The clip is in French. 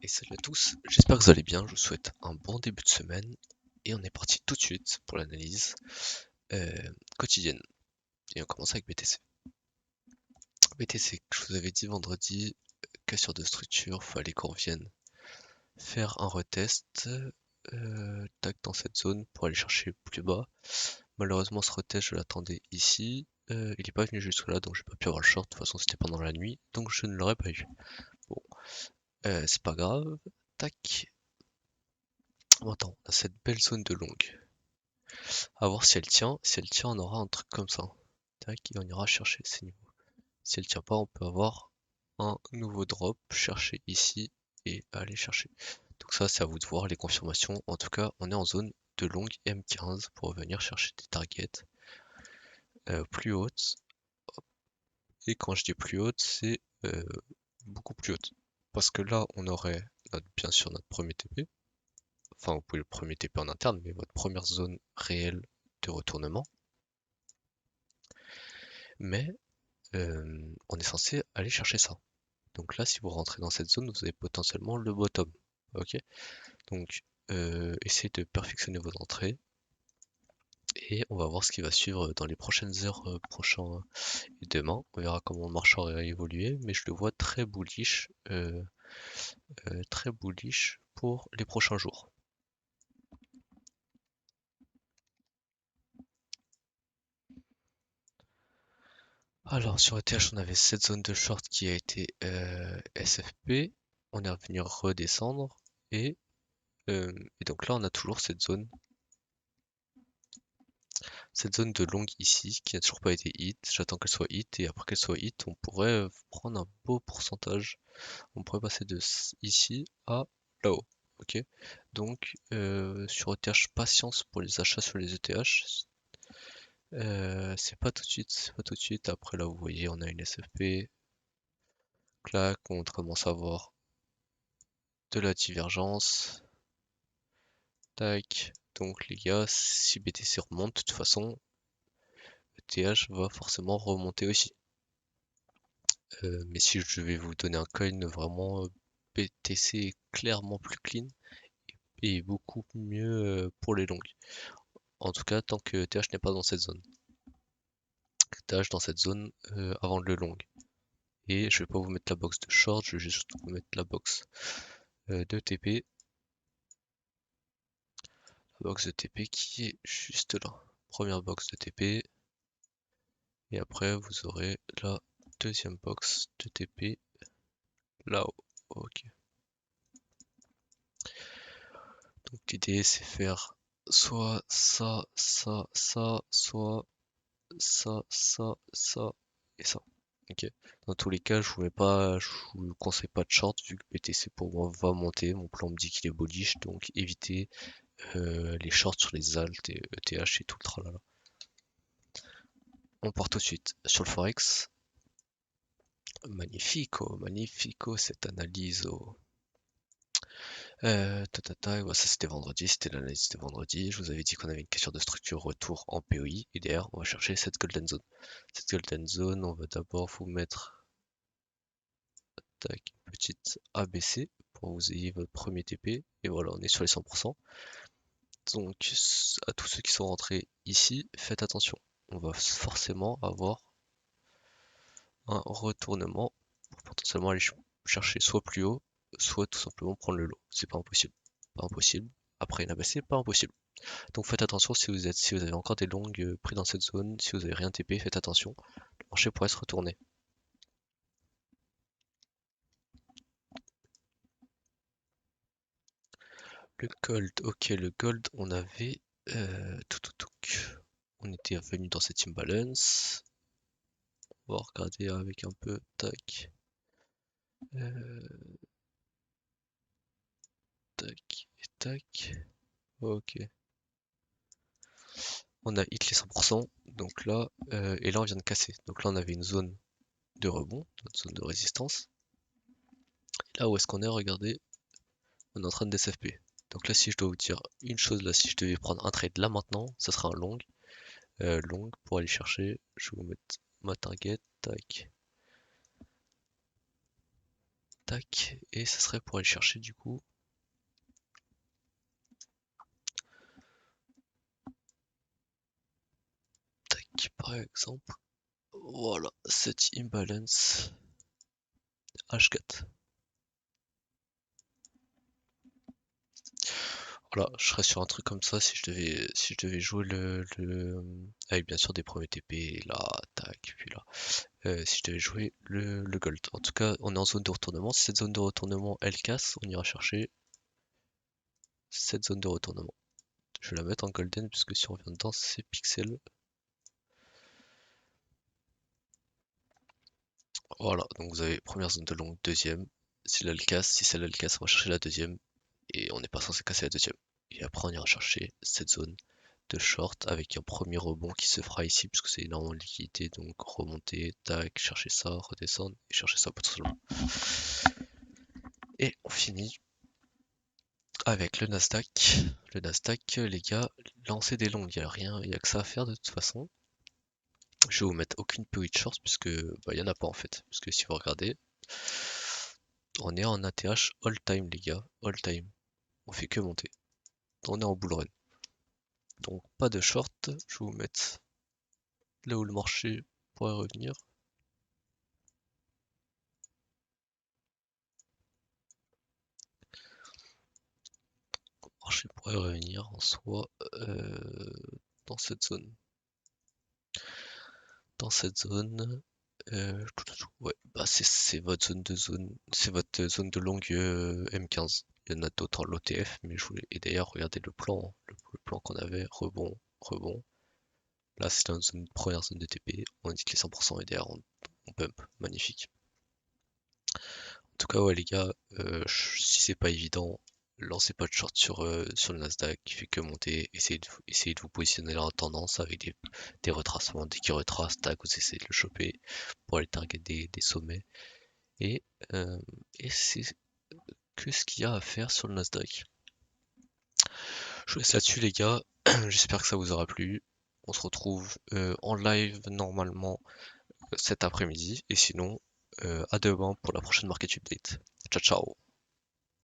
Et salut à tous, j'espère que vous allez bien, je vous souhaite un bon début de semaine et on est parti tout de suite pour l'analyse quotidienne. Et on commence avec BTC. BTC, je vous avais dit vendredi, cassure de structure, fallait qu'on vienne faire un retest tac dans cette zone pour aller chercher plus bas. Malheureusement ce retest je l'attendais ici, il n'est pas venu jusque là donc j'ai pas pu avoir le short, de toute façon c'était pendant la nuit donc je ne l'aurais pas eu. Bon, c'est pas grave, tac. Attends, on a cette belle zone de longue. À voir si elle tient. Si elle tient, on aura un truc comme ça. Tac, et on ira chercher ces niveaux. Si elle tient pas, on peut avoir un nouveau drop, chercher ici et aller chercher. Donc ça, c'est à vous de voir les confirmations. En tout cas, on est en zone de longue M15 pour venir chercher des targets plus hautes. Et quand je dis plus haute, c'est beaucoup plus haute. Parce que là, on aurait bien sûr notre premier TP. Enfin, vous pouvez le premier TP en interne, mais votre première zone réelle de retournement. Mais on est censé aller chercher ça. Donc là, si vous rentrez dans cette zone, vous avez potentiellement le bottom. Ok. Donc essayez de perfectionner vos entrées et on va voir ce qui va suivre dans les prochaines heures, prochains et demain. On verra comment le marché aura évolué, mais je le vois très bullish pour les prochains jours. Alors sur ETH, on avait cette zone de short qui a été SFP. On est revenu redescendre et donc là on a toujours cette zone de longue ici qui n'a toujours pas été hit. J'attends qu'elle soit hit et après qu'elle soit hit, on pourrait prendre un beau pourcentage. On pourrait passer de ici à là-haut. Ok. Donc sur ETH, patience pour les achats sur les ETH. C'est pas tout de suite, c'est pas tout de suite. Après là, vous voyez, on a une SFP. Clac, on commence à voir de la divergence. Tac. Donc les gars, si BTC remonte, de toute façon, ETH va forcément remonter aussi. Mais si je vais vous donner un coin vraiment BTC est clairement plus clean et beaucoup mieux pour les longues. En tout cas, tant que TH n'est pas dans cette zone. TH dans cette zone avant le long. Et je vais pas vous mettre la box de short, je vais juste vous mettre la box de TP. La box de TP qui est juste là. Première box de TP. Et après, vous aurez la deuxième box de TP là-haut. Ok. Donc l'idée c'est faire soit ça, soit ça et ça. Ok. Dans tous les cas, je vous conseille pas de short vu que BTC pour moi va monter. Mon plan me dit qu'il est bullish, donc évitez les shorts sur les alt et ETH et tout le tralala. On part tout de suite sur le forex. Magnifico cette analyse. Ouais, ça c'était l'analyse de vendredi. Je vous avais dit qu'on avait une question de structure retour en POI. Et derrière, on va chercher cette golden zone. Cette golden zone, on va d'abord vous mettre tac, une petite ABC pour que vous ayez votre premier TP. Et voilà, on est sur les 100%. Donc à tous ceux qui sont rentrés ici, faites attention. On va forcément avoir un retournement pour potentiellement aller chercher soit plus haut, soit tout simplement prendre le lot. C'est pas impossible. Pas impossible. Après une ABC, pas impossible. Donc faites attention si vous avez encore des longues pris dans cette zone, si vous avez rien TP, faites attention. Le marché pourrait se retourner. Le gold, ok, le gold, on avait on était revenu dans cette imbalance. On va regarder avec un peu, tac, tac et tac. Ok. On a hit les 100%, donc là, et là on vient de casser. Donc là on avait une zone de rebond, notre zone de résistance. Et là où est-ce qu'on est, regardez, on est en train de SFP. Donc là si je dois vous dire une chose là, si je devais prendre un trade là maintenant, ça sera un long. Long pour aller chercher, je vais vous mettre ma target, tac. Tac, et ça serait pour aller chercher du coup. Tac, par exemple. Voilà, set imbalance H4. Voilà, je serais sur un truc comme ça si je devais jouer avec bien sûr des premiers TP, là, tac, puis là. Si je devais jouer le gold. En tout cas, on est en zone de retournement. Si cette zone de retournement elle casse, on ira chercher cette zone de retournement. Je vais la mettre en golden puisque si on revient dedans, c'est pixel. Voilà, donc vous avez première zone de longue, deuxième. Si là elle casse, si celle-là elle casse, on va chercher la deuxième. Et on n'est pas censé casser la deuxième. Et après on ira chercher cette zone de short avec un premier rebond qui se fera ici puisque c'est énormément de liquidité. Donc remonter, tac, chercher ça, redescendre et chercher ça potentiellement. Et on finit avec le Nasdaq. Le Nasdaq, les gars, lancer des longues, il n'y a rien, il n'y a que ça à faire de toute façon. Je vais vous mettre aucune POI de short puisque il y en a pas en fait. Parce que si vous regardez, on est en ATH all time les gars, all time. On fait que monter. On est en bull run. Donc pas de short, je vais vous mettre là où le marché pourrait revenir. Le marché pourrait revenir en soi dans cette zone. Dans cette zone, ouais, bah c'est votre c'est votre zone de longue M15. Il y en a d'autres en l'OTF, mais je voulais. Et d'ailleurs, regardez le plan, hein, le plan qu'on avait, rebond, rebond. Là, c'est une première zone de TP. On indique les 100% et derrière on pump. Magnifique. En tout cas, ouais, les gars, si c'est pas évident, lancez pas de short sur le Nasdaq qui fait que monter. Essayez de vous positionner dans la tendance avec des retracements. Dès qu'il retrace, tac, vous essayez de le choper pour aller target des sommets. Et, euh, et c'est que ce qu'il y a à faire sur le Nasdaq. Je vous laisse là-dessus, les gars. J'espère que ça vous aura plu. On se retrouve en live normalement cet après-midi. Et sinon, à demain pour la prochaine market update. Ciao, ciao.